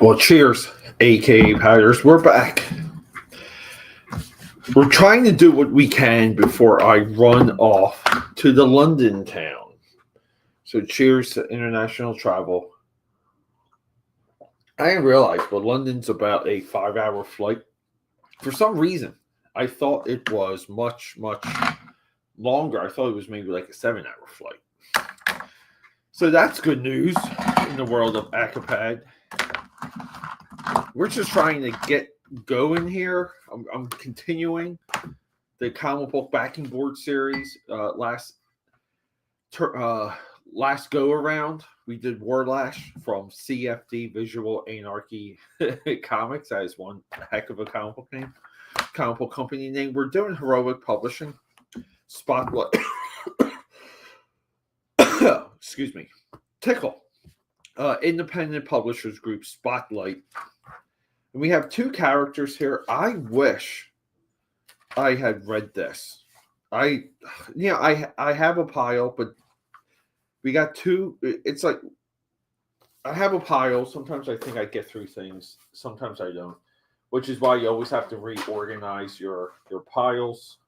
Well, cheers, aka Powders. We're back. We're trying to do what we can before I run off to the London town. So, cheers to international travel. I didn't realize, but London's about a 5 hour flight. For some reason, I thought it was much, much longer. I thought it was maybe like a 7 hour flight. So, that's good news in the world of Acapad. We're just trying to get going here. I'm continuing the comic book backing board series. Last go around, we did Warlash from CFD Visual Anarchy Comics. That is one heck of a comic book company name. We're doing Heroic Publishing, Spotlight. Excuse me, Tickle. Independent Publishers Group, Spotlight. And we have two characters here. I wish I had read this. I have a pile, but we got two. It's like I have a pile. Sometimes I think I get through things. Sometimes I don't, which is why you always have to reorganize your piles.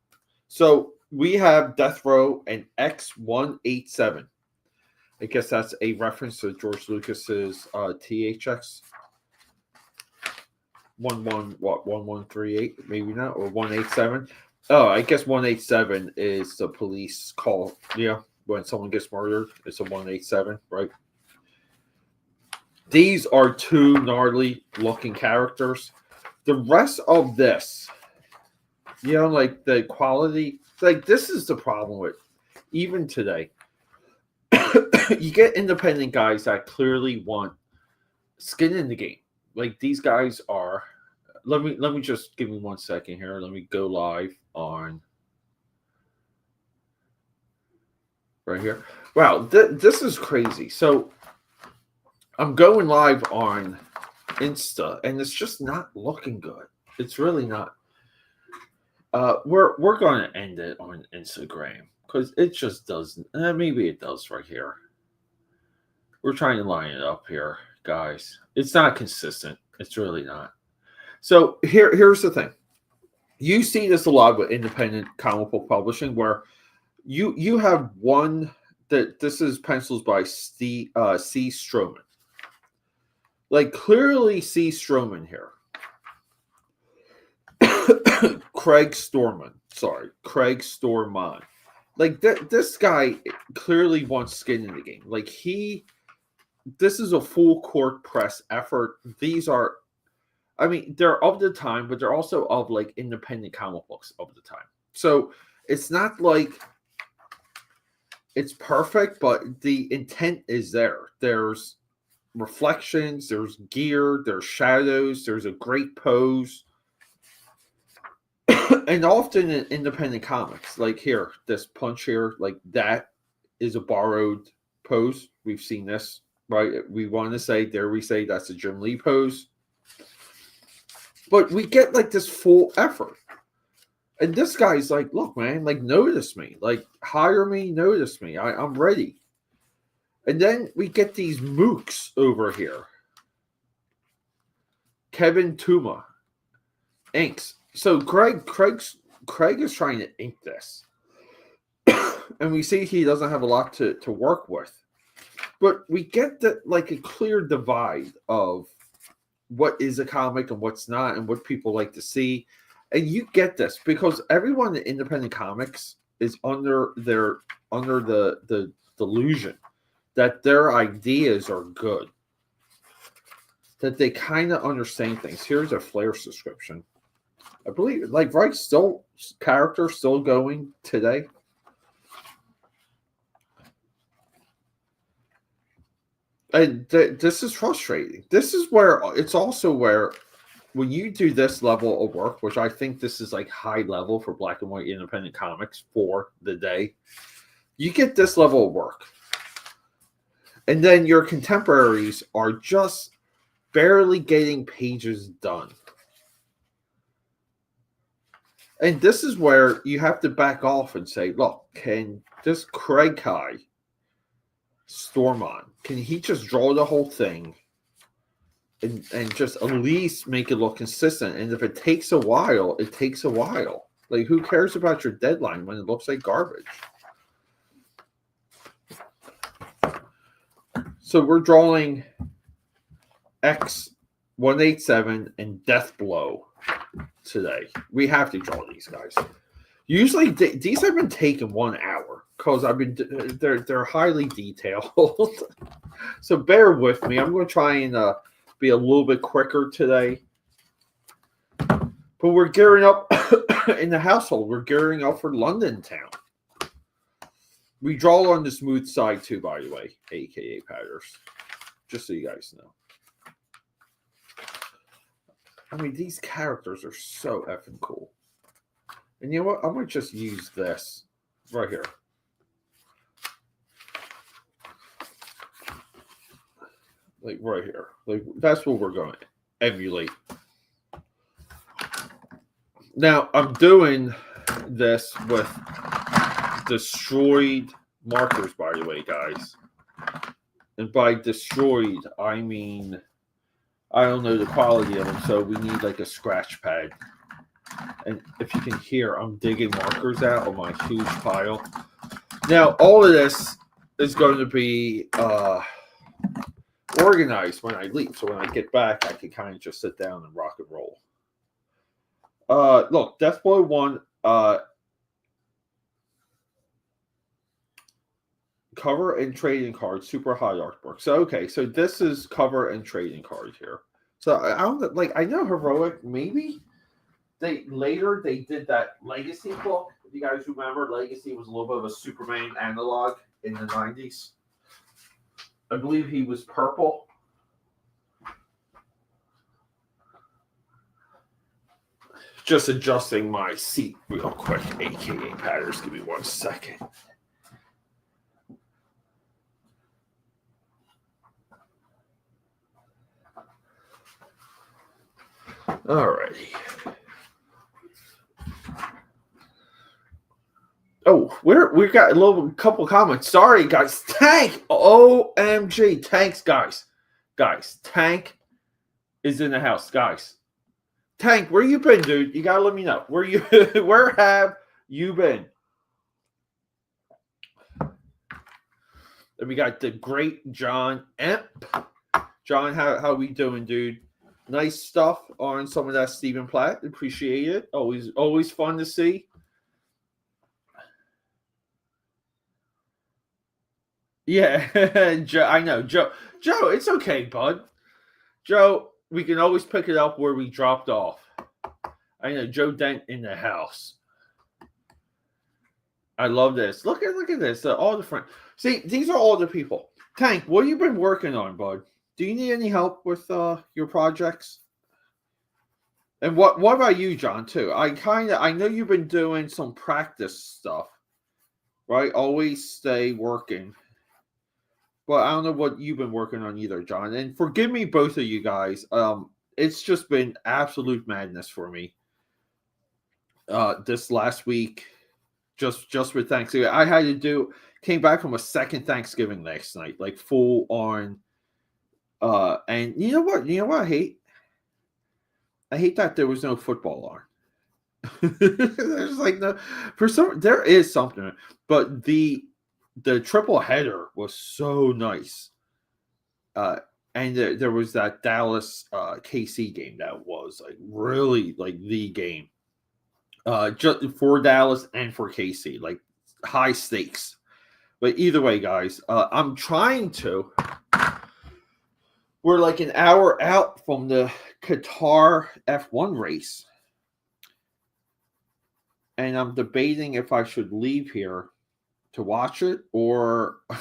So we have Death Row and X-187. I guess that's a reference to George Lucas's THX 1138, maybe not, or 187. Oh, I guess 187 is the police call. Yeah, when someone gets murdered, it's a 187, right? These are two gnarly looking characters. The rest of this, like the quality, like this is the problem with even today. You get independent guys that clearly want skin in the game. Like these guys are. Let me just give me 1 second here. Let me go live on right here. Wow, this is crazy. So I'm going live on Insta, and it's just not looking good. It's really not. We're going to end it on Instagram because it just doesn't. Maybe it does right here. We're trying to line it up here, guys. It's not consistent. It's really not. So here's the thing. You see this a lot with independent comic book publishing where you have one that this is pencils by C. Stroman. Like clearly C. Stroman here. Craig Storman. Like this guy clearly wants skin in the game. Like this is a full court press effort. These are, I mean, they're of the time, but they're also of like independent comic books of the time. So it's not like it's perfect, but the intent is there. There's reflections, there's gear, there's shadows, there's a great pose. And often in independent comics, like here, this punch here, like that is a borrowed pose. We've seen this, right? We want to say, dare we say that's a Jim Lee pose. But we get like this full effort. And this guy's like, look, man, like notice me. Like hire me, notice me. I'm ready. And then we get these mooks over here. Kevin Tuma inks. So Craig is trying to ink this. And we see he doesn't have a lot to work with. But we get that like a clear divide of what is a comic and what's not and what people like to see. And you get this because everyone in independent comics is under the delusion that their ideas are good. That they kind of understand things. Here's a Flair subscription. I believe, like, right, still character still going today. And this is frustrating. This is where it's also where when you do this level of work, which I think this is like high level for black and white independent comics for the day, you get this level of work. And then your contemporaries are just barely getting pages done. And this is where you have to back off and say, look, can this Craig Storman, can he just draw the whole thing and just at least make it look consistent. And if it takes a while, it takes a while. Like, who cares about your deadline when it looks like garbage? So we're drawing X187 and Deathblow today. We have to draw these guys. Usually these have been taking 1 hour because they're highly detailed. So bear with me. I'm going to try and be a little bit quicker today. But we're gearing up in the household. We're gearing up for London Town. We draw on the smooth side too, by the way, aka Patters. Just so you guys know. I mean, these characters are so effing cool. And you know what? I might just use this right here. Like right here. Like that's what we're going to emulate. Now, I'm doing this with destroyed markers, by the way, guys. And by destroyed, I mean, I don't know the quality of them, so we need like a scratch pad. And if you can hear, I'm digging markers out of my huge pile. Now, all of this is going to be organized when I leave. So when I get back, I can kind of just sit down and rock and roll. Look, Deathblow 1, cover and trading card, super high artwork. So, okay, so this is cover and trading card here. So, I don't, like, I know Heroic, maybe they did that Legacy book. If you guys remember, Legacy was a little bit of a Superman analog in the 90s. I believe he was purple. Just adjusting my seat real quick, aka Patters. Give me 1 second. Alrighty. Oh, we got a couple comments. Sorry, guys. Tank, OMG, thanks, guys. Guys, Tank is in the house, guys. Tank, where you been, dude? You gotta let me know. Where have you been? And we got the great John Emp. John, how we doing, dude? Nice stuff on some of that Stephen Platt. Appreciate it. Always fun to see. Yeah, Joe, I know. Joe, it's okay, bud. Joe, we can always pick it up where we dropped off. I know, Joe Dent in the house. I love this. Look at this. All the friends. See, these are all the people. Tank, what have you been working on, bud? Do you need any help with your projects? And what about you, John, too? I know you've been doing some practice stuff, right? Always stay working. But I don't know what you've been working on either, John. And forgive me, both of you guys. It's just been absolute madness for me. This last week, just with Thanksgiving, I had to came back from a second Thanksgiving last night, like full on. And you know what? I hate? I hate that there was no football on. There's like no, there is something, but the triple header was so nice. And there was that Dallas KC game that was like really like the game. Just for Dallas and for KC, like high stakes. But either way, guys, I'm trying to. We're like an hour out from the Qatar F1 race. And I'm debating if I should leave here to watch it or I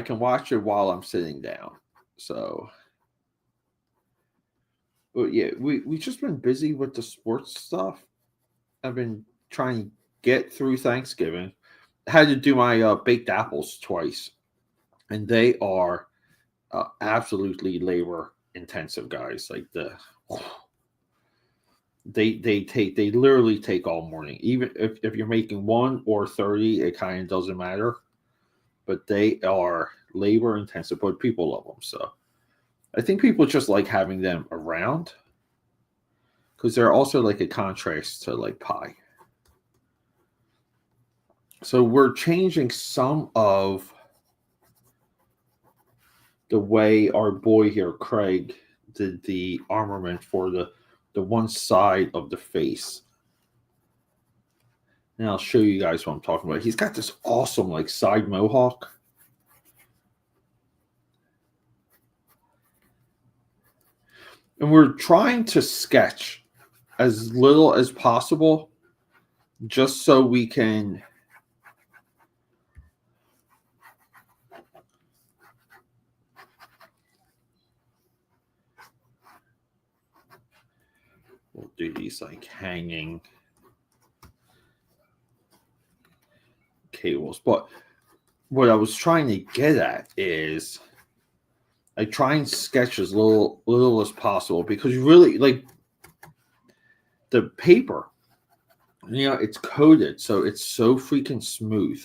can watch it while I'm sitting down. So but yeah, we just been busy with the sports stuff. I've been trying to get through Thanksgiving. I had to do my baked apples twice. And they are absolutely labor intensive, guys. Like they literally take all morning. Even if you're making 1 or 30, it kind of doesn't matter. but they are labor intensive, but people love them. So I think people just like having them around because they're also like a contrast to like pie. So we're changing some of the way our boy here, Craig, did the armament for the one side of the face. And I'll show you guys what I'm talking about. He's got this awesome like side mohawk. And we're trying to sketch as little as possible just so we can we'll do these like hanging cables. But what I was trying to get at is I try and sketch as little as possible because really like the paper, it's coated, so it's so freaking smooth.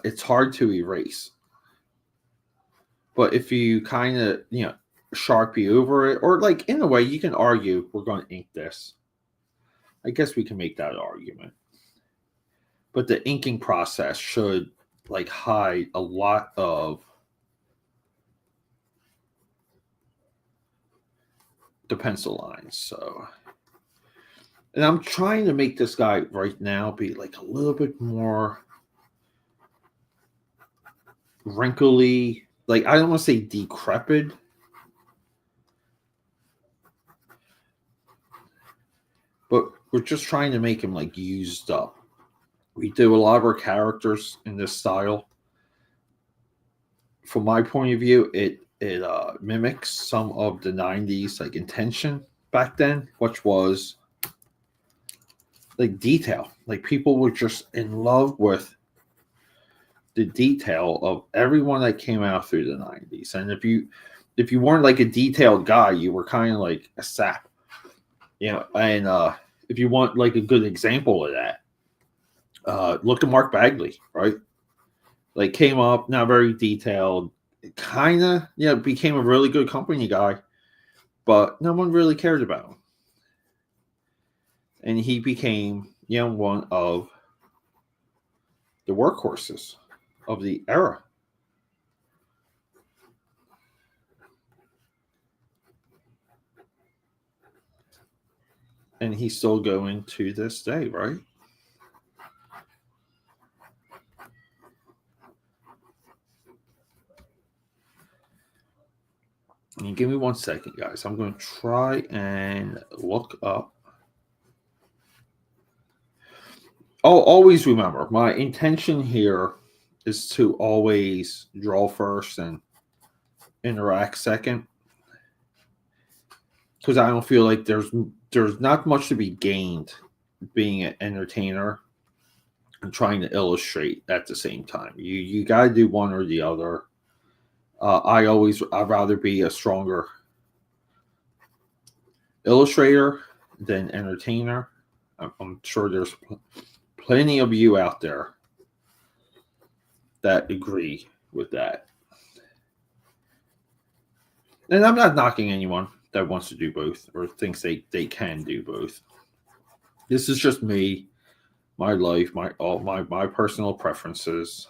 It's hard to erase. But if you kind of, Sharpie over it, or like in a way, you can argue we're going to ink this. I guess we can make that argument. But the inking process should like hide a lot of the pencil lines. So, and I'm trying to make this guy right now be like a little bit more wrinkly. Like, I don't want to say decrepit, but we're just trying to make him like used up. We do a lot of our characters in this style. From my point of view, it mimics some of the 90s like intention back then, which was like detail. Like people were just in love with the detail of everyone that came out through the 90s. And if you weren't like a detailed guy, you were kind of like a sap. And if you want like a good example of that, look at Mark Bagley, right? Like came up, not very detailed, kind of, became a really good company guy, but no one really cared about him. And he became, one of the workhorses of the era. And he's still going to this day, right? And give me 1 second, guys. I'm going to try and look up. Oh, always remember, my intention here is to always draw first and interact second. Because I don't feel like there's not much to be gained being an entertainer and trying to illustrate at the same time. You got to do one or the other. I'd rather be a stronger illustrator than entertainer. I'm sure there's plenty of you out there that agree with that. And I'm not knocking anyone that wants to do both or thinks they can do both. This is just me, my life, my personal preferences.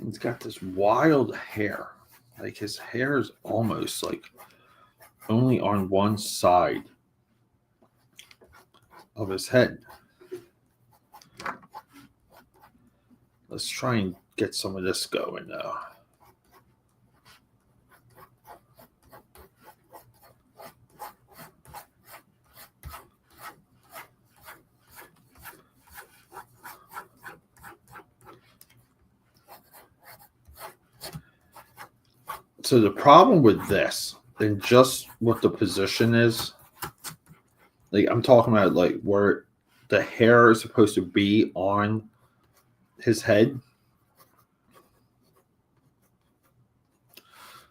He's got this wild hair. Like his hair is almost like only on one side of his head. Let's try and get some of this going though. So the problem with this and just what the position is Like I'm talking about like where the hair is supposed to be on his head.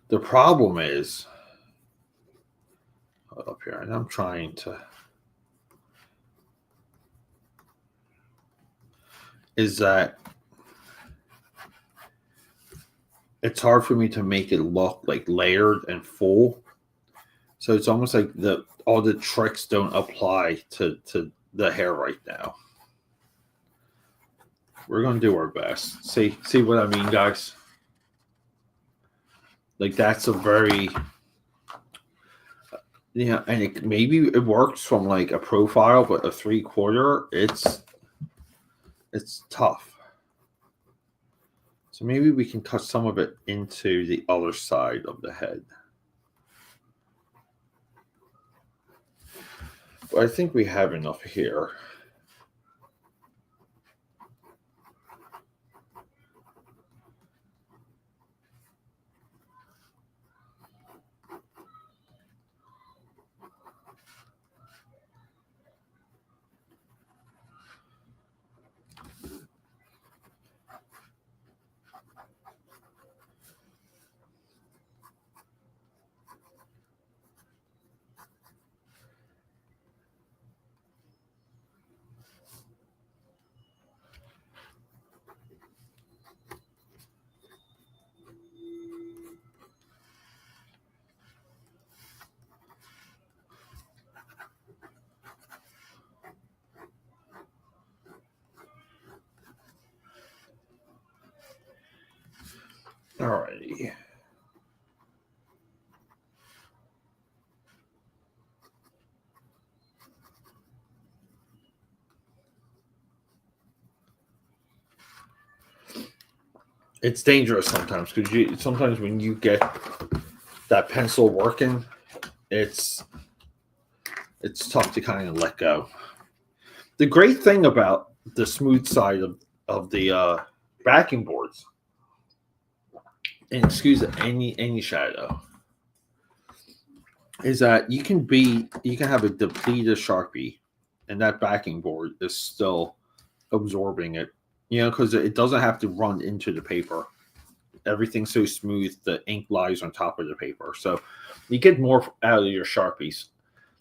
The problem is up here, and I'm trying to is that it's hard for me to make it look like layered and full. So it's almost like all the tricks don't apply to the hair right now. We're gonna do our best. See what I mean, guys? Like that's a very and maybe it works from like a profile, but a 3/4, it's tough. So maybe we can cut some of it into the other side of the head. But I think we have enough here. Alrighty. It's dangerous sometimes because sometimes when you get that pencil working, it's tough to kind of let go. The great thing about the smooth side of the backing boards, and excuse any shadow, is that you can have a depleted Sharpie, and that backing board is still absorbing it. Because it doesn't have to run into the paper. Everything's so smooth, the ink lies on top of the paper. So you get more out of your Sharpies.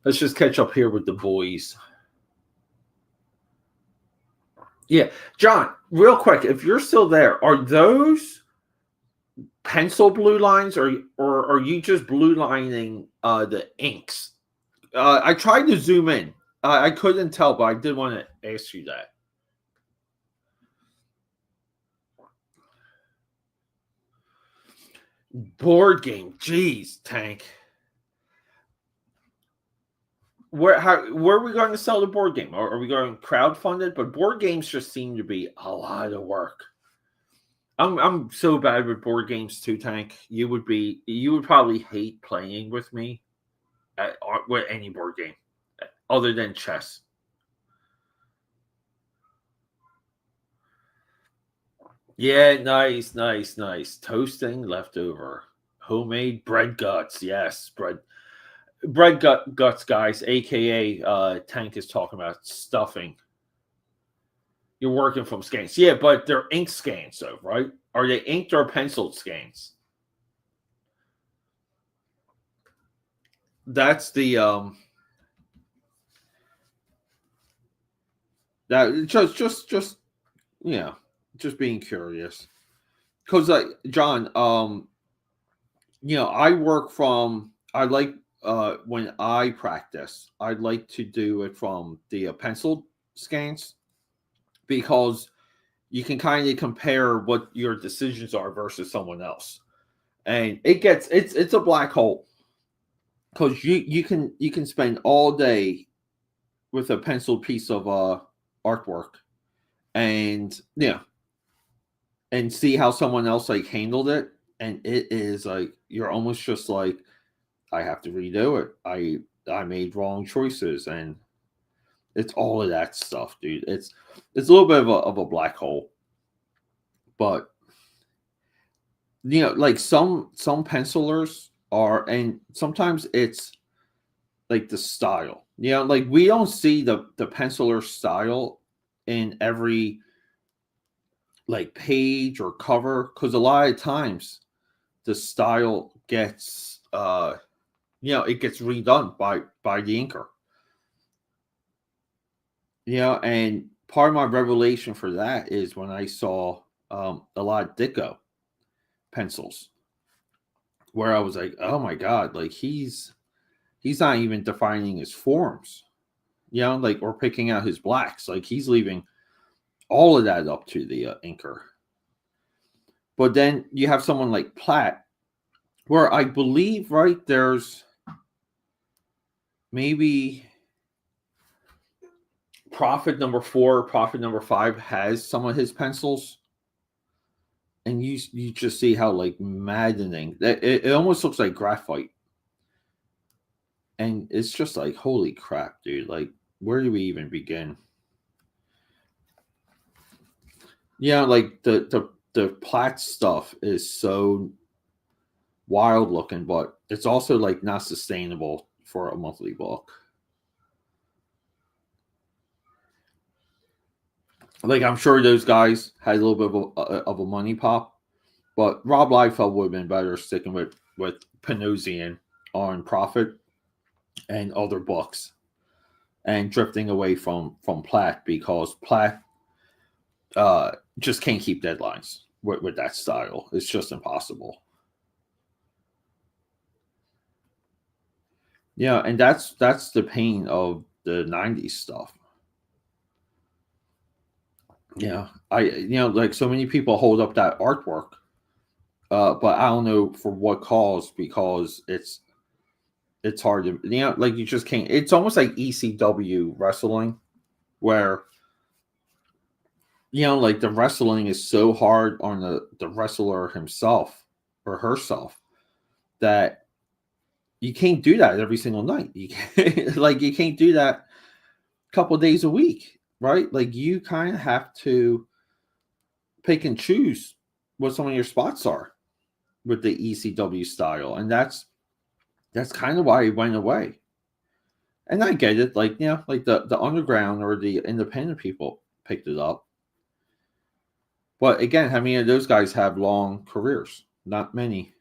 Let's just catch up here with the boys. Yeah, John, real quick, if you're still there, are those pencil blue lines or are you just blue lining the inks? I tried to zoom in. I couldn't tell, but I did want to ask you that. Board game, jeez, Tank. Where are we going to sell the board game? Are we going crowdfunded? But board games just seem to be a lot of work. I'm so bad with board games too, Tank. You would probably hate playing with me with any board game other than chess. Yeah, nice. Toasting leftover. Homemade bread guts. Yes, bread guts, guys, aka Tank is talking about stuffing. You're working from skeins. Yeah, but they're ink skeins, though, right? Are they inked or penciled skeins? That's the that just just being curious. Because like John, I like when I practice, I like to do it from the penciled skeins because you can kind of compare what your decisions are versus someone else, and it's a black hole because you can spend all day with a penciled piece of artwork, and and see how someone else like handled it, and it is like you're almost just like I have to redo it. I made wrong choices, and it's all of that stuff, dude. It's a little bit of a black hole, but like some pencilers are, and sometimes it's like the style. Like we don't see the penciler style in every like page or cover, because a lot of times the style gets it gets redone by the inker. And part of my revelation for that is when I saw a lot of Ditko pencils, where I was like, oh my god, like he's not even defining his forms, like, or picking out his blacks. Like he's leaving all of that up to the inker. But then you have someone like Platt, where I believe, right, there's maybe Prophet number 4, Prophet number 5 has some of his pencils, and you just see how like maddening that it almost looks like graphite, and it's just like, holy crap, dude! Like, where do we even begin? Like the Platt stuff is so wild looking, but it's also like not sustainable for a monthly book. Like, I'm sure those guys had a little bit of a money pop, but Rob Liefeld would have been better sticking with Panosian on Prophet and other books, and drifting away from Platt, because Platt just can't keep deadlines with that style. It's just impossible. And that's the pain of the '90s stuff. Like, so many people hold up that artwork, but I don't know for what cause, because it's hard to, like, you just can't. It's almost like ECW wrestling, where like the wrestling is so hard on the wrestler himself or herself, that you can't do that every single night. You can't, like, you can't do that a couple days a week, right? Like, you kind of have to pick and choose what some of your spots are with the ECW style, and that's kind of why it went away. And I get it, like, like the underground or the independent people picked it up, but again, how many of those guys have long careers? Not many.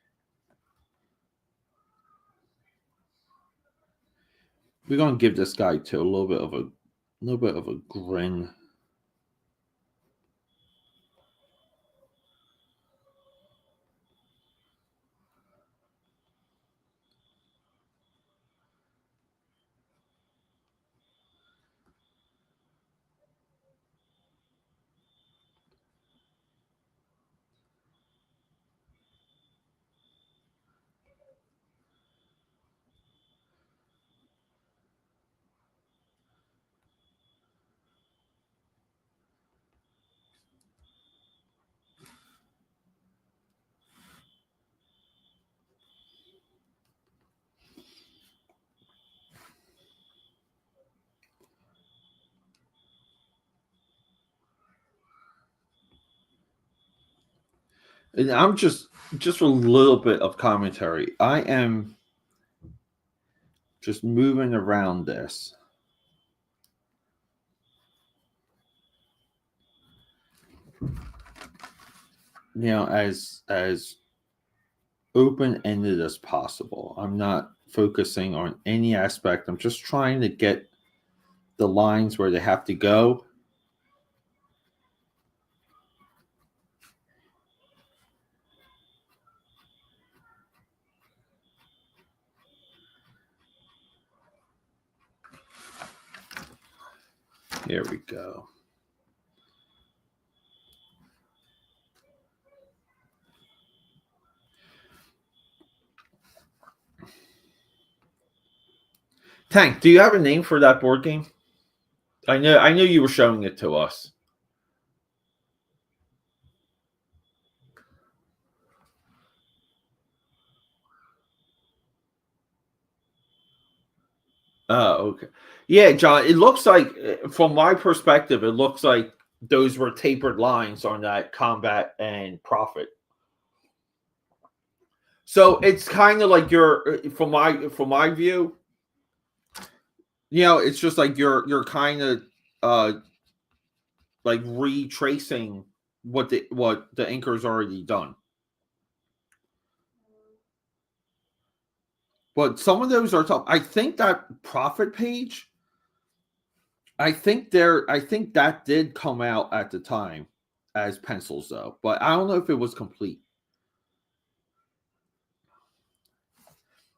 We're gonna give this guy to a little bit of a grin. And I'm just a little bit of commentary. I am just moving around this. As open ended as possible. I'm not focusing on any aspect. I'm just trying to get the lines where they have to go. Here we go. Tank, do you have a name for that board game? I know you were showing it to us. Oh, okay. Yeah, John, it looks like, from my perspective, it looks like those were tapered lines on that Combat and Prophet. So it's kind of like from my view, it's just like you're kind of like retracing what the inker's already done. But some of those are tough. I think that profit page, I think that did come out at the time as pencils though, but I don't know if it was complete.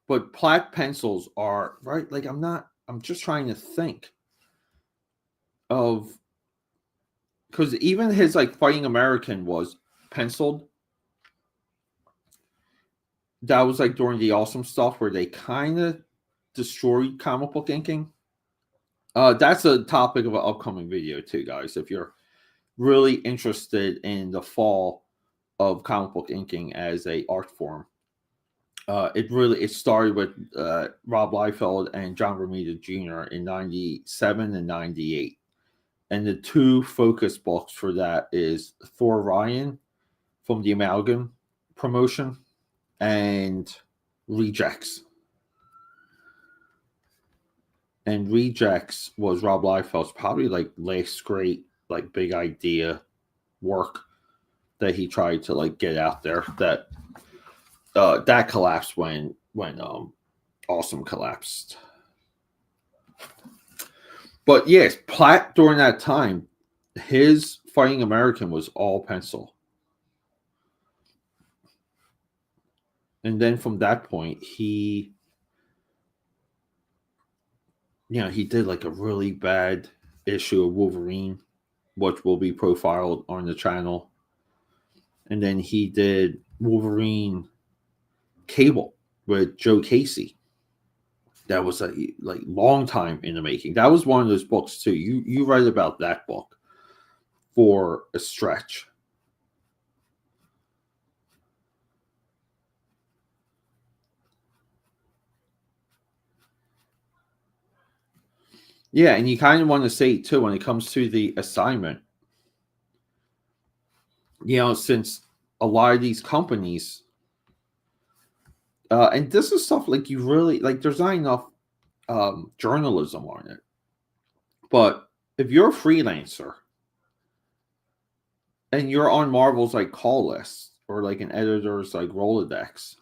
But Platt pencils are right. Like I'm just trying to think of, because even his like Fighting American was penciled. That was like during the Awesome Stuff where they kind of destroyed comic book inking. That's a topic of an upcoming video too, guys. If you're really interested in the fall of comic book inking as a art form, it started with Rob Liefeld and John Romita Jr. in '97 and '98, and the two focus books for that is Thor Ryan from the Amalgam promotion and Rejects. And Rejects was Rob Liefeld's probably like last great like big idea work that he tried to like get out there. That collapsed when Awesome collapsed. But yes, Platt during that time, his Fighting American was all pencil. And then from that point, he did like a really bad issue of Wolverine, which will be profiled on the channel. And then he did Wolverine Cable with Joe Casey. That was a like long time in the making. That was one of those books too. You read about that book for a stretch. Yeah, and you kind of want to say too when it comes to the assignment. Since a lot of these companies, and this is stuff like you really like. There's not enough journalism on it, but if you're a freelancer and you're on Marvel's like call list or like an editor's like Rolodex,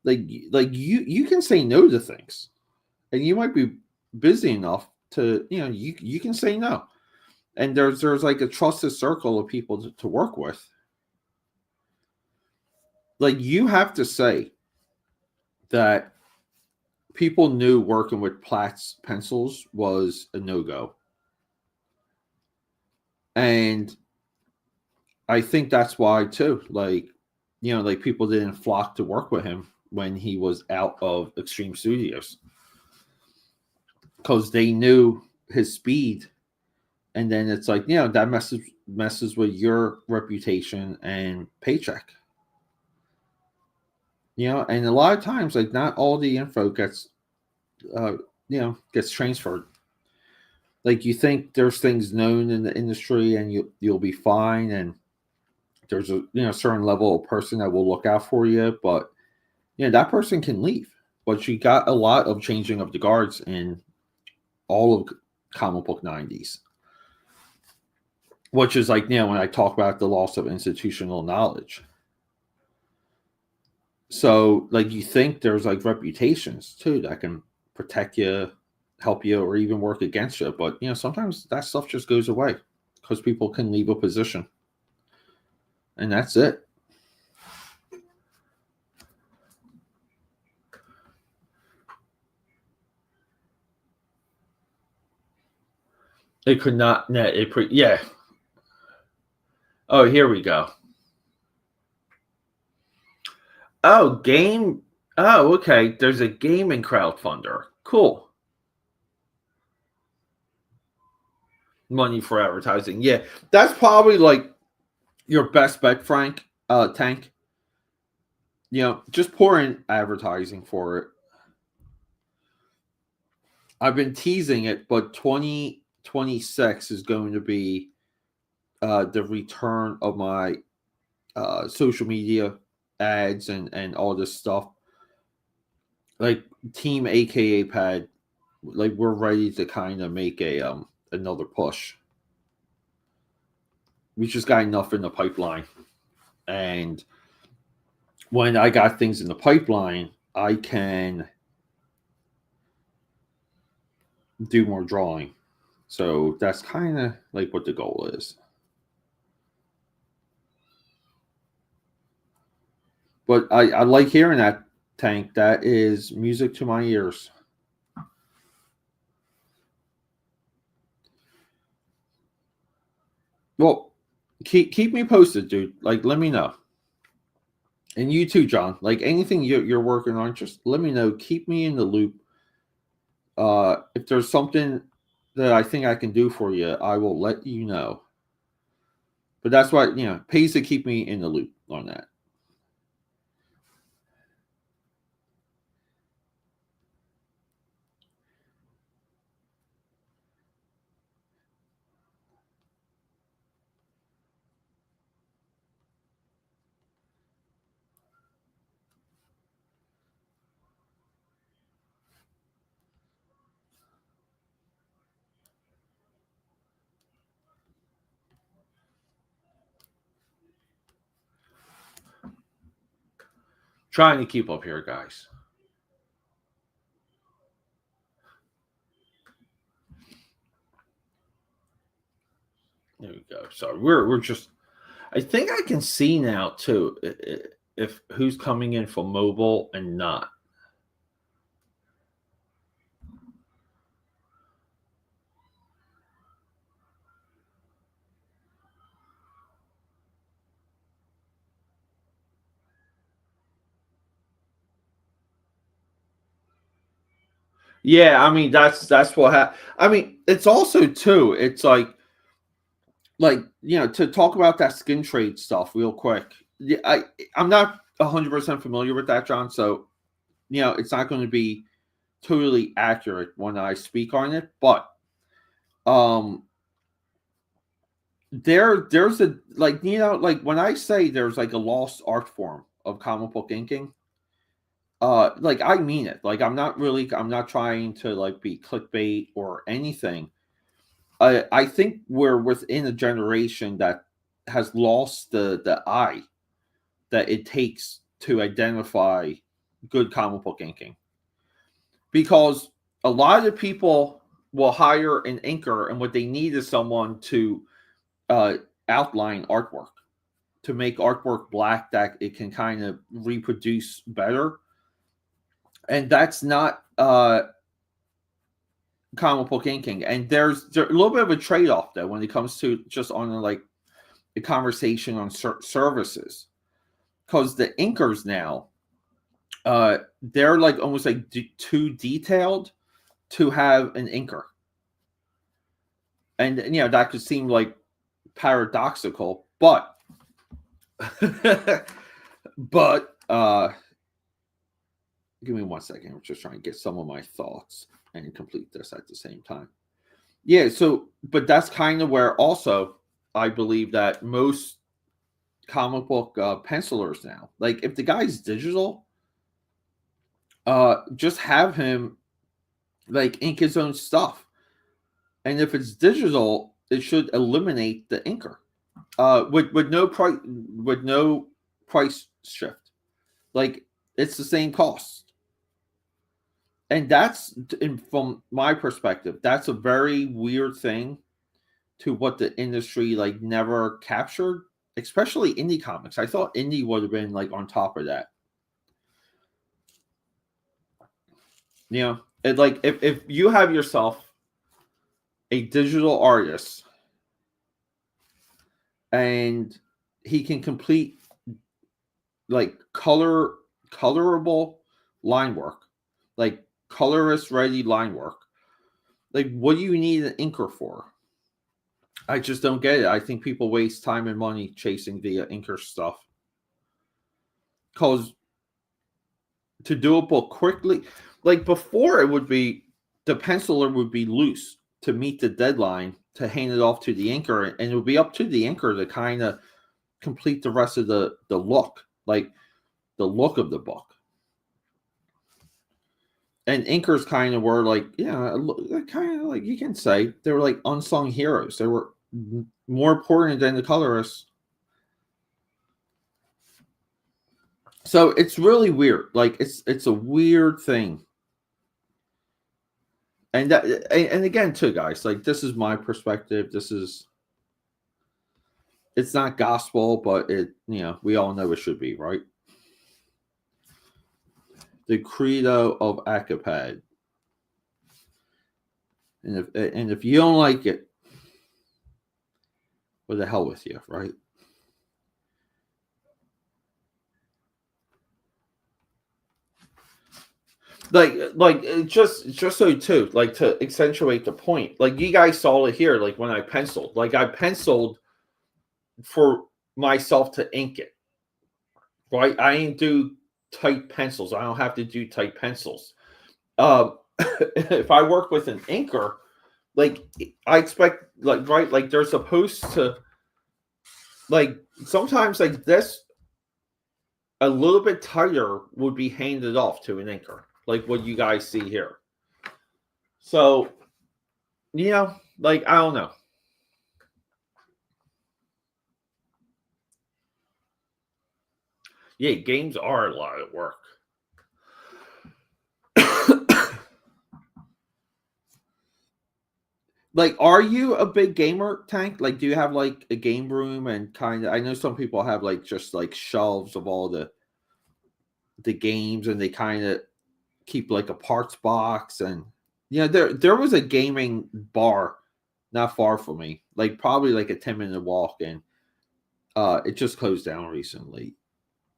like you can say no to things, and you might be busy enough to you can say no, and there's like a trusted circle of people to work with. Like you have to say that people knew working with Platt's pencils was a no-go. And I think that's why too. Like, like people didn't flock to work with him when he was out of Extreme Studios. Because they knew his speed. And then it's like, that messes with your reputation and paycheck. And a lot of times, like not all the info gets transferred. Like you think there's things known in the industry and you'll be fine, and there's a certain level of person that will look out for you, but that person can leave. But you got a lot of changing of the guards in all of comic book 90s, which is like when I talk about the loss of institutional knowledge. So like you think there's like reputations too that can protect you, help you, or even work against you, but sometimes that stuff just goes away because people can leave a position, and that's it. It could not net it. Yeah. Oh, here we go. Oh, game. Oh, okay. There's a gaming crowdfunder. Cool. Money for advertising. Yeah, that's probably like your best bet, Frank. Tank. Just pour in advertising for it. I've been teasing it, but 2026 is going to be the return of my social media ads and all this stuff. Like Team AKA Pad like we're ready to kind of make a another push. We just got enough in the pipeline, and when I got things in the pipeline, I can do more drawing. So that's kind of like what the goal is. But I like hearing that, Tank. That is music to my ears. Well, keep me posted, dude. Like, let me know. And you too, John. Like anything you're working on, just let me know. Keep me in the loop. If there's something that I think I can do for you, I will let you know. But that's why, pays to keep me in the loop on that. Trying to keep up here, guys. There we go. So we're just. I think I can see now too if who's coming in for mobile and not. Yeah, I mean that's what I mean, it's also too. It's like to talk about that skin trade stuff real quick. Yeah, I'm not 100% familiar with that, John. So it's not going to be totally accurate when I speak on it, but um, there's a like when I say there's like a lost art form of comic book inking. Like I mean it. Like I'm not trying to like be clickbait or anything. I think we're within a generation that has lost the eye that it takes to identify good comic book inking, because a lot of people will hire an inker, and what they need is someone to uh, outline artwork, to make artwork black that it can kind of reproduce better, and that's not comic book inking. And there's a little bit of a trade-off though when it comes to just on like a conversation on services, because the inkers now they're like almost like too detailed to have an inker, and that could seem like paradoxical, but but give me 1 second. I'm just trying to get some of my thoughts and complete this at the same time. Yeah, so but that's kind of where also I believe that most comic book pencilers now, like if the guy's digital, just have him like ink his own stuff, and if it's digital, it should eliminate the inker with no price shift. Like it's the same cost, and that's from my perspective, that's a very weird thing to what the industry like never captured, especially indie comics. I thought indie would have been like on top of that. It like if you have yourself a digital artist and he can complete like colorable line work, like colorist ready line work, like what do you need an inker for? I just don't get it. I think people waste time and money chasing the inker stuff, because to do a book quickly, like before, it would be the penciler would be loose to meet the deadline to hand it off to the inker, and it would be up to the inker to kind of complete the rest of the look, like the look of the book. and inkers kind of were like, kind of like you can say they were like unsung heroes. They were more important than the colorists. So it's really weird. Like it's a weird thing. And that, and again too, guys, like this is my perspective. It's not gospel, but we all know it should be, right? The credo of Acapad. And if you don't like it, what the hell with you, right? Like just so too, like to accentuate the point, like you guys saw it here, like when I penciled, like I penciled for myself to ink it, right? I ain't do tight pencils. I don't have to do tight pencils. If I work with an inker, like I expect, like, right, like they're supposed to, like, sometimes like this, a little bit tighter would be handed off to an inker, like what you guys see here. So, like, I don't know. Yeah, games are a lot of work. Like, are you a big gamer, Tank? Like, do you have like a game room and kind of? I know some people have like just like shelves of all the games, and they kind of keep like a parts box. And there was a gaming bar not far from me, like probably like a 10-minute walk, and it just closed down recently.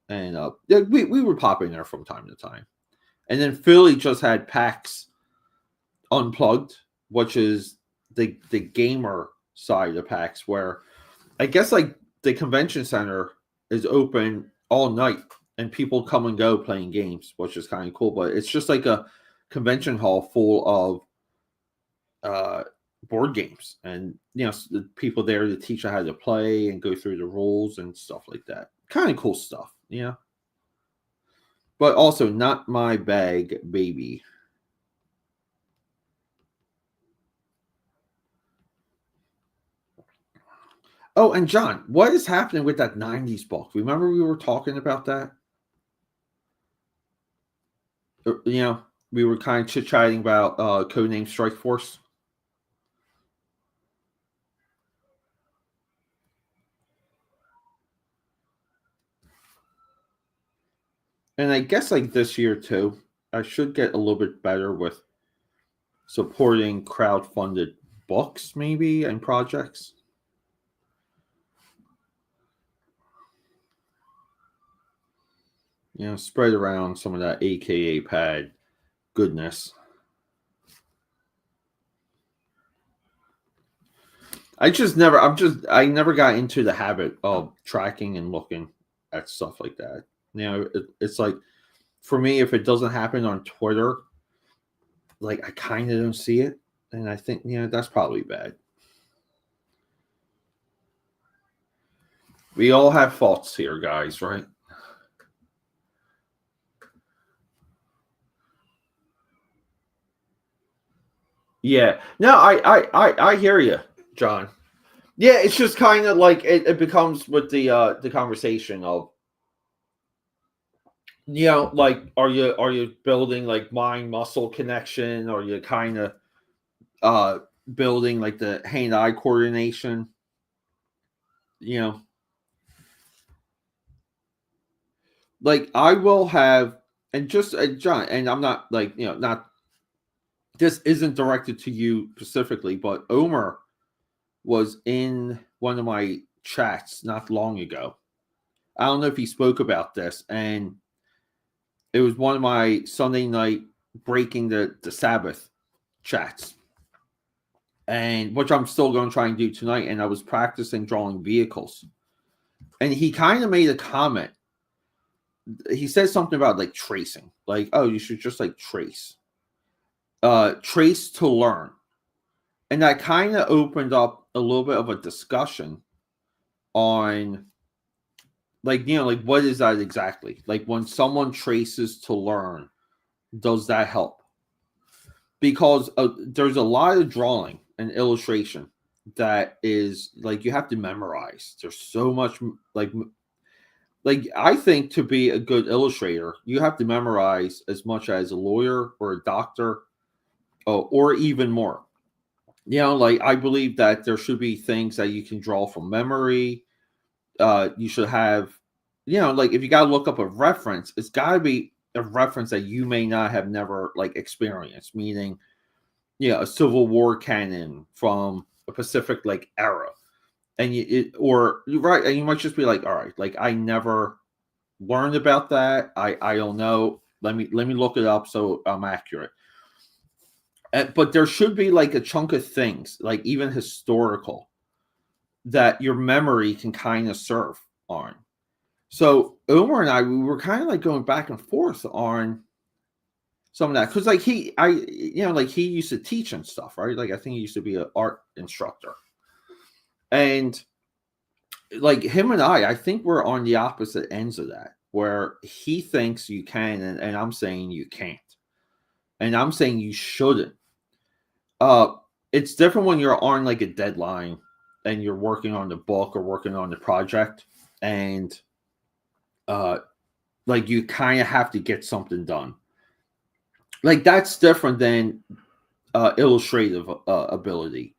And yeah, we were popping there from time to time. And then Philly just had PAX Unplugged, which is the gamer side of PAX, where I guess like the convention center is open all night and people come and go playing games, which is kind of cool. But it's just like a convention hall full of board games, and the people there to teach you how to play and go through the rules and stuff like that. Kind of cool stuff, but also not my bag, baby. Oh, and John, what is happening with that 90s book? Remember we were talking about that? We were kind of chit-chatting about Codename Strike Force. And I guess like this year too, I should get a little bit better with supporting crowd-funded books maybe and projects. Spread around some of that AKA pad goodness. I never got into the habit of tracking and looking at stuff like that. It's like, for me, if it doesn't happen on Twitter, like I kind of don't see it, and I think that's probably bad. We all have faults here, guys, right? Yeah. No, I hear you, John. Yeah, it's just kind of like it becomes with the conversation of, like, are you building like mind muscle connection, or you kind of building like the hand eye coordination, you know like I will have, and just John, and I'm not like, not, this isn't directed to you specifically, but Omer was in one of my chats not long ago. I don't know if he spoke about this, and it was one of my Sunday night breaking the Sabbath chats, and which I'm still going to try and do tonight. And I was practicing drawing vehicles, and he kind of made a comment. He said something about like tracing, like, oh, you should just like trace to learn. And that kind of opened up a little bit of a discussion on, like, like, what is that exactly? Like, when someone traces to learn, does that help? because there's a lot of drawing and illustration that is like you have to memorize. There's so much like I think to be a good illustrator, you have to memorize as much as a lawyer or a doctor, or even more. Like I believe that there should be things that you can draw from memory. You should have, like if you got to look up a reference, it's got to be a reference that you may not have never like experienced. Meaning, a Civil War cannon from a Pacific like era, and or you're right, and you might just be like, all right, like I never learned about that. I don't know. Let me look it up so I'm accurate. But there should be like a chunk of things, like even historical, that your memory can kind of serve on. So Omar and I, we were kind of like going back and forth on some of that because, like like he used to teach and stuff, right? Like I think he used to be an art instructor, and like him and I think we're on the opposite ends of that, where he thinks you can, and I'm saying you can't, and I'm saying you shouldn't. It's different when you're on like a deadline and you're working on the book or working on the project, and like you kind of have to get something done. Like that's different than illustrative ability,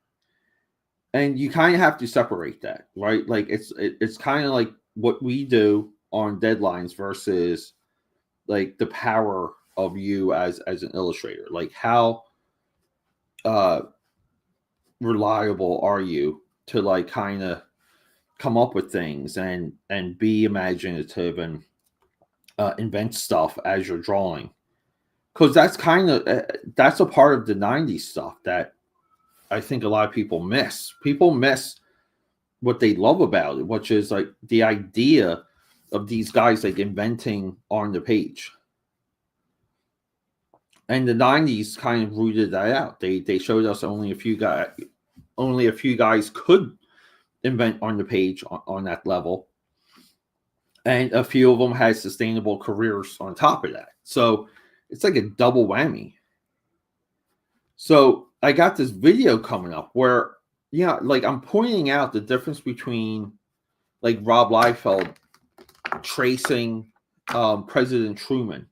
and you kind of have to separate that, right? Like it's kind of like what we do on deadlines versus like the power of you as an illustrator. Like how uh reliable are you to like kind of come up with things and be imaginative and invent stuff as you're drawing, because that's kind of that's a part of the 90s stuff that I think a lot of people miss what they love about it, which is like the idea of these guys like inventing on the page. And the 90s kind of rooted that out. They showed us only a few guys could invent on the page on that level, and a few of them had sustainable careers on top of that. So it's like a double whammy. So I got this video coming up where, like I'm pointing out the difference between like Rob Liefeld tracing President Truman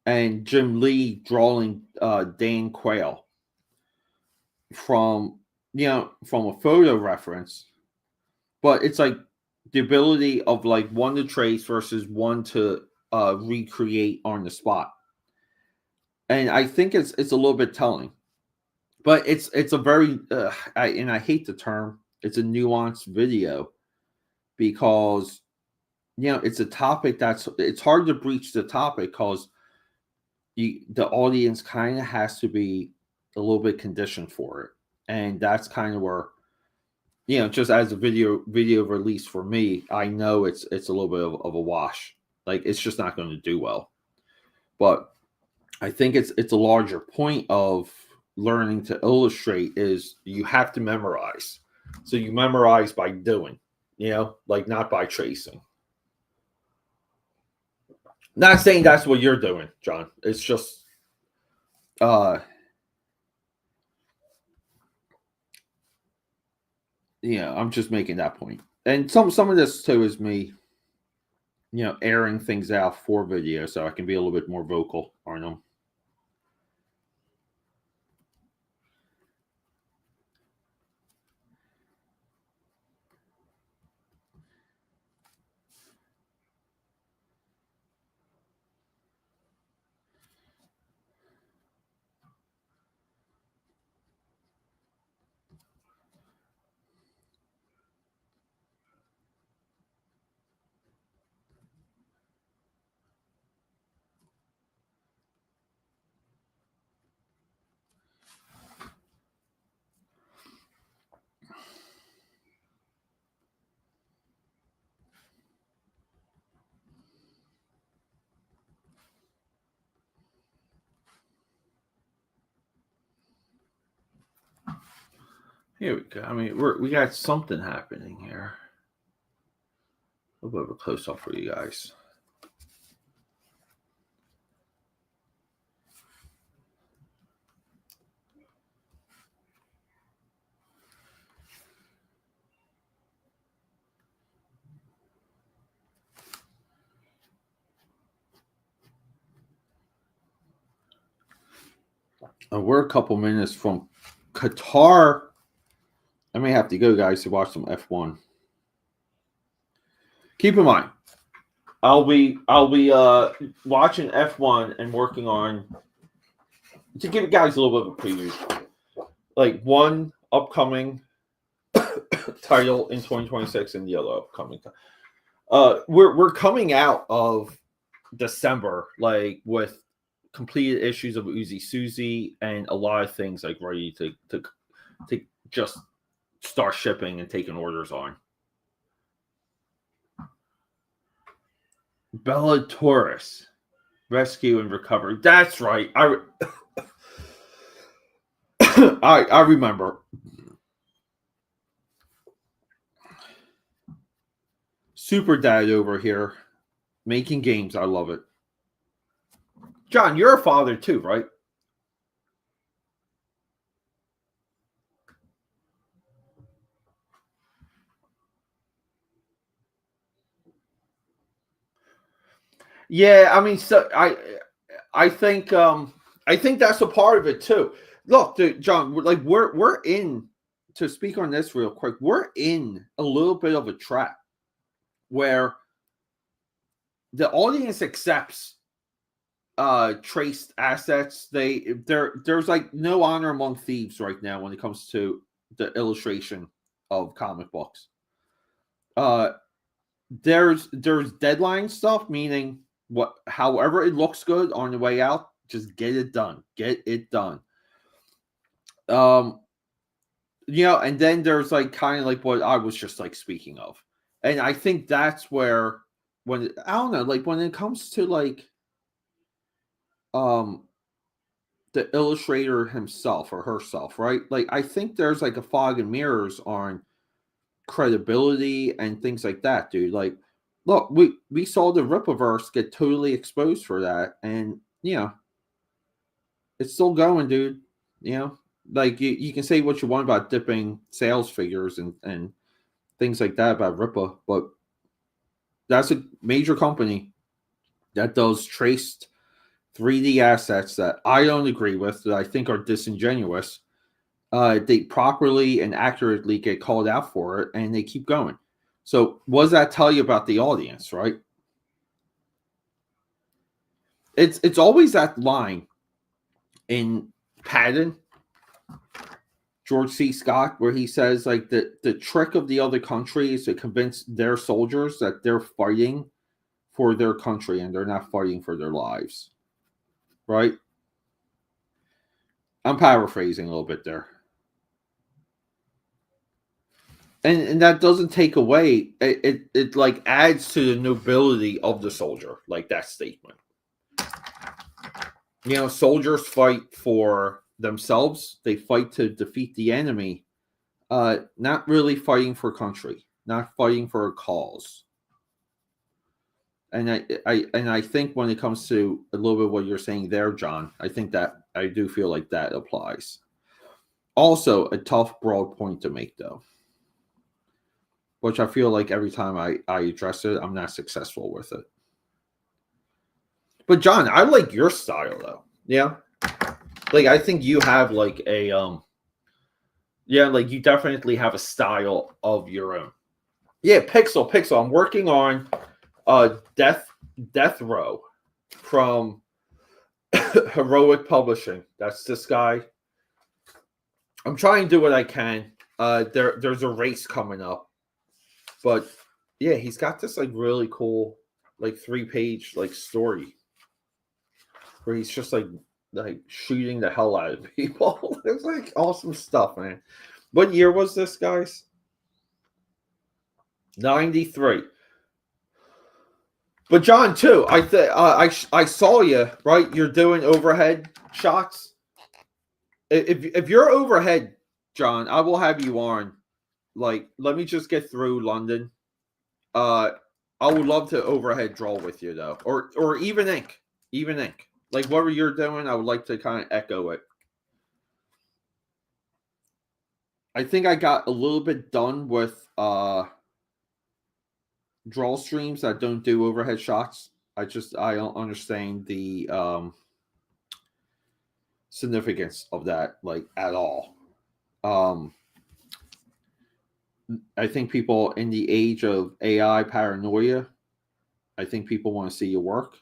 and Jim Lee drawing Dan Quayle from from a photo reference, but it's like the ability of like one to trace versus one to recreate on the spot. And I think it's a little bit telling, but it's a very I hate the term, it's a nuanced video, because it's a topic that's it's hard to breach the topic because the audience kind of has to be a little bit conditioned for it, and that's kind of where just as a video release for me, I know it's a little bit of a wash. Like it's just not going to do well. But I think it's a larger point of learning to illustrate is you have to memorize. So you memorize by doing, like not by tracing. Not saying that's what you're doing, John. It's just I'm just making that point. And some of this too is me, airing things out for video so I can be a little bit more vocal on them. Here we go. I mean, we got something happening here. A little bit of a close up for you guys. We're a couple minutes from Qatar. I may have to go, guys, to watch some F1. Keep in mind, I'll be watching F1 and working on to give you guys a little bit of a preview. Like one upcoming title in 2026 and the other upcoming. We're coming out of December like with completed issues of Uzi Suzy and a lot of things like ready to just start shipping and taking orders on. Bella Taurus, rescue and recovery. That's right. I remember. Super Dad over here making games. I love it. John, you're a father too, right? Yeah, I mean, so I think that's a part of it too. Look, dude, John, we're in to speak on this real quick. We're in a little bit of a trap where the audience accepts traced assets. There's like no honor among thieves right now when it comes to the illustration of comic books. There's deadline stuff, meaning however it looks good on the way out, just get it done. Get it done. And then there's like kind of like what I was just like speaking of. And I think that's where I don't know, like when it comes to like the illustrator himself or herself, right? Like I think there's like a fog and mirrors on credibility and things like that, dude. Like, look, we saw the Rippaverse get totally exposed for that, and it's still going, dude. Like you can say what you want about dipping sales figures and things like that about Rippa, but that's a major company that does traced 3D assets that I don't agree with, that I think are disingenuous. They properly and accurately get called out for it, and they keep going. So, what does that tell you about the audience, right? It's always that line in Patton, George C. Scott, where he says like the trick of the other country is to convince their soldiers that they're fighting for their country and they're not fighting for their lives, right? I'm paraphrasing a little bit there. And that doesn't take away it like adds to the nobility of the soldier, like that statement. Soldiers fight for themselves, they fight to defeat the enemy, not really fighting for country, not fighting for a cause. And I think when it comes to a little bit what you're saying there, John, I think that I do feel like that applies. Also, a tough broad point to make though, which I feel like every time I address it, I'm not successful with it. But John, I like your style though. Yeah. Like I think you have like a like you definitely have a style of your own. Yeah, Pixel. I'm working on Death Row from Heroic Publishing. That's this guy. I'm trying to do what I can. There's a race coming up. But yeah, he's got this like really cool like 3-page like story where he's just like shooting the hell out of people. It's like awesome stuff, man. What year was this, guys? 93. But John, too, I saw you, right? You're doing overhead shots. If you're overhead, John, I will have you on. Like, let me just get through London. I would love to overhead draw with you though, or even ink. Like whatever you're doing, I would like to kind of echo it. I think I got a little bit done with draw streams that don't do overhead shots. I don't understand the significance of that like at all. Um, I think people in the age of AI paranoia, I think people want to see your work.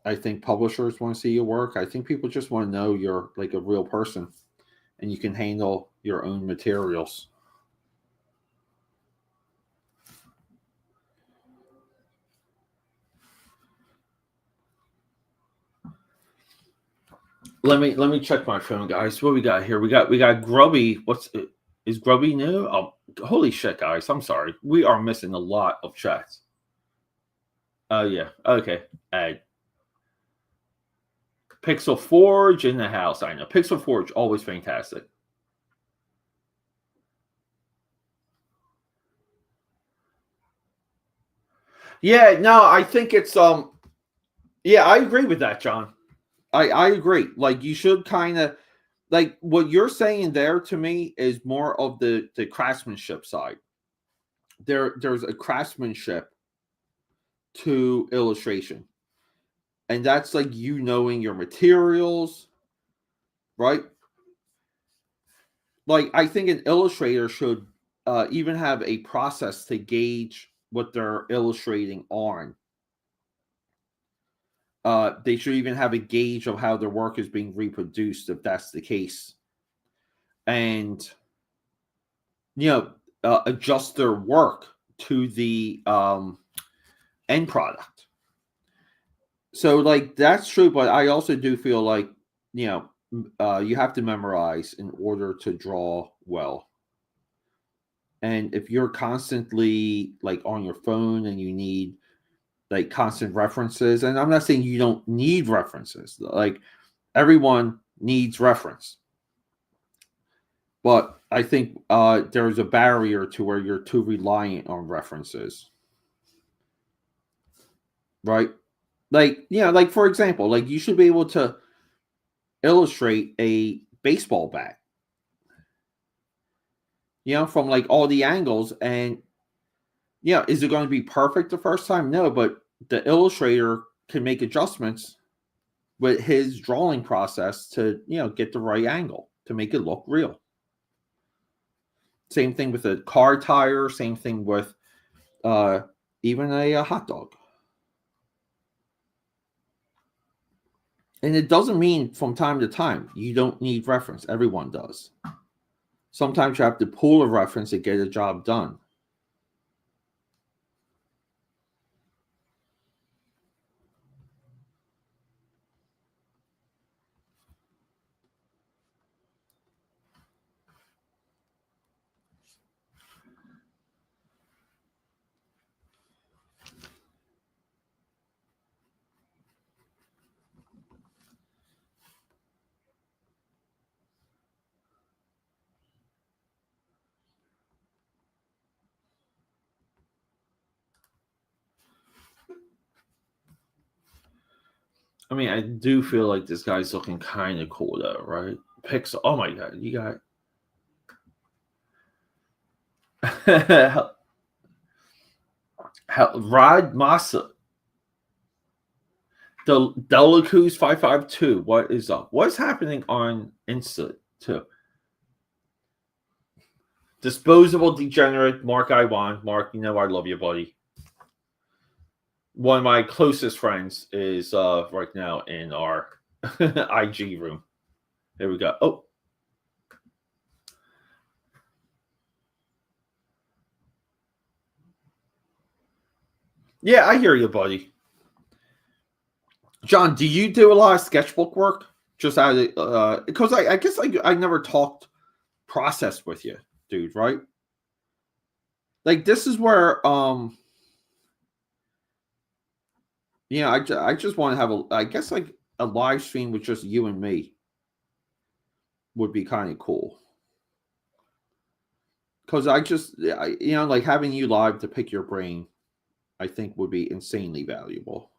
I think publishers want to see your work. I think people just want to know you're like a real person and you can handle your own materials. Let me check my phone, guys. What we got here? We got Grubby. Is Grubby new? Oh, holy shit, guys! I'm sorry. We are missing a lot of chats. Oh yeah. Okay. Pixel Forge in the house. I know Pixel Forge always fantastic. Yeah. No, I think it's Yeah, I agree with that, John. I agree. Like you should kind of like what you're saying there to me is more of the craftsmanship side. There's a craftsmanship to illustration, and that's like you knowing your materials, right? Like I think an illustrator should even have a process to gauge what they're illustrating on. They should even have a gauge of how their work is being reproduced if that's the case, and adjust their work to the end product. So like that's true, but I also do feel like you you have to memorize in order to draw well. And if you're constantly like on your phone and you need like constant references, and I'm not saying you don't need references, like everyone needs reference, but I think there's a barrier to where you're too reliant on references, right? Like like for example, like you should be able to illustrate a baseball bat, from like all the angles, and is it going to be perfect the first time? No, but the illustrator can make adjustments with his drawing process to get the right angle to make it look real. Same thing with a car tire. Same thing with even a hot dog. And it doesn't mean from time to time you don't need reference. Everyone does. Sometimes you have to pull a reference to get a job done. I mean, I do feel like this guy's looking kind of cool though, right? Pixel. Oh my god, you got Rod Massa. The Delacruz 552. What is up? What's happening on Insta too? Disposable degenerate Mark Iwan. Mark, I love you, buddy. One of my closest friends is right now in our IG room. There we go. Oh. Yeah, I hear you, buddy. John, do you do a lot of sketchbook work? Just out of because I guess I never talked process with you, dude, right? Like this is where I just want to have I guess like a live stream with just you and me would be kind of cool. Because like having you live to pick your brain, I think would be insanely valuable.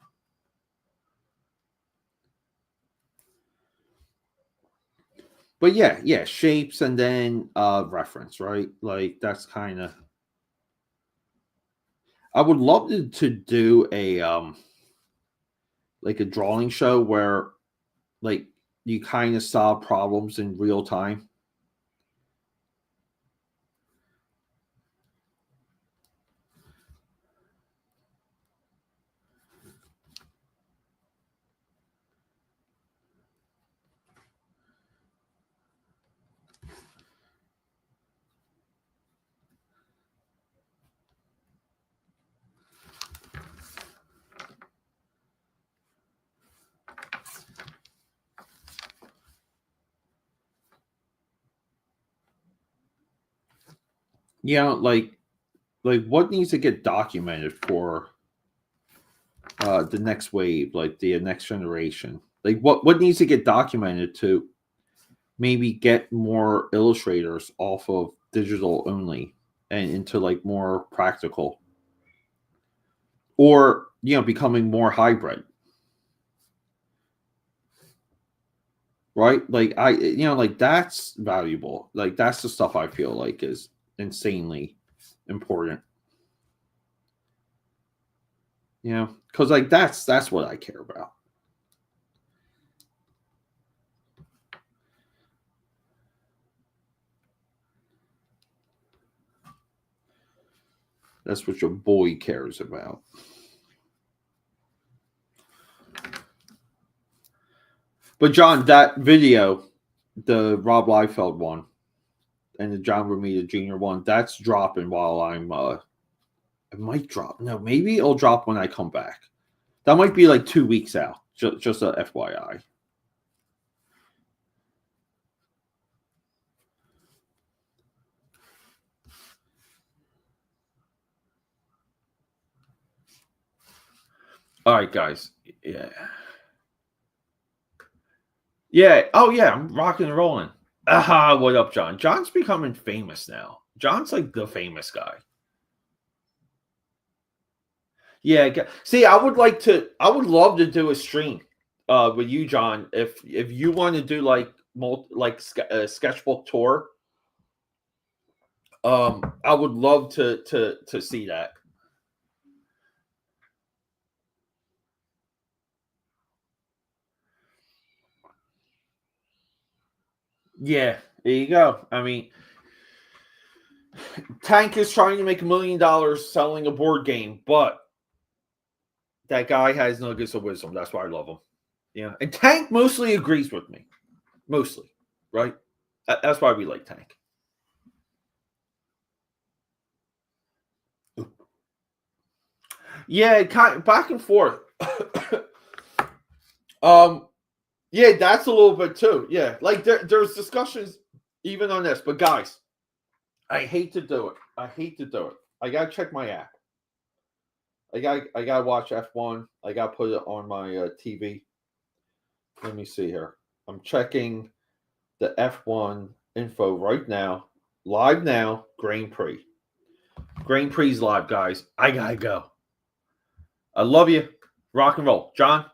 But yeah, shapes and then reference, right? Like that's kind of. I would love to do a like a drawing show where like you kind of solve problems in real time. Like what needs to get documented for the next wave, like the next generation? Like what needs to get documented to maybe get more illustrators off of digital only and into like more practical, or becoming more hybrid, right? Like like that's valuable. Like that's the stuff I feel like is insanely important. Because like that's what I care about. That's what your boy cares about. But John, that video, the Rob Liefeld one and the John Romita Jr. one, that's dropping while I'm it might drop. No, maybe it'll drop when I come back. That might be like 2 weeks out. Just a FYI. All right, guys. Yeah. Yeah. Oh, yeah. I'm rocking and rolling. Aha. What up, John? John's becoming famous now. John's like the famous guy. Yeah. See, I would love to do a stream with you, John. If you want to do like a sketchbook tour, I would love to see that. Yeah, there you go. I mean, Tank is trying to make $1 million selling a board game, but that guy has nuggets of wisdom. That's why I love him. Yeah, and Tank mostly agrees with me. Mostly, right? That's why we like Tank. Yeah, kind of back and forth. Yeah, that's a little bit too. Yeah, like there's discussions even on this, but guys, I hate to do it. I gotta check my app. I gotta watch F1. I gotta put it on my TV. Let me see here. I'm checking the F1 info right now. Live now, Grand Prix. Grand Prix live, guys. I gotta go. I love you. Rock and roll. John?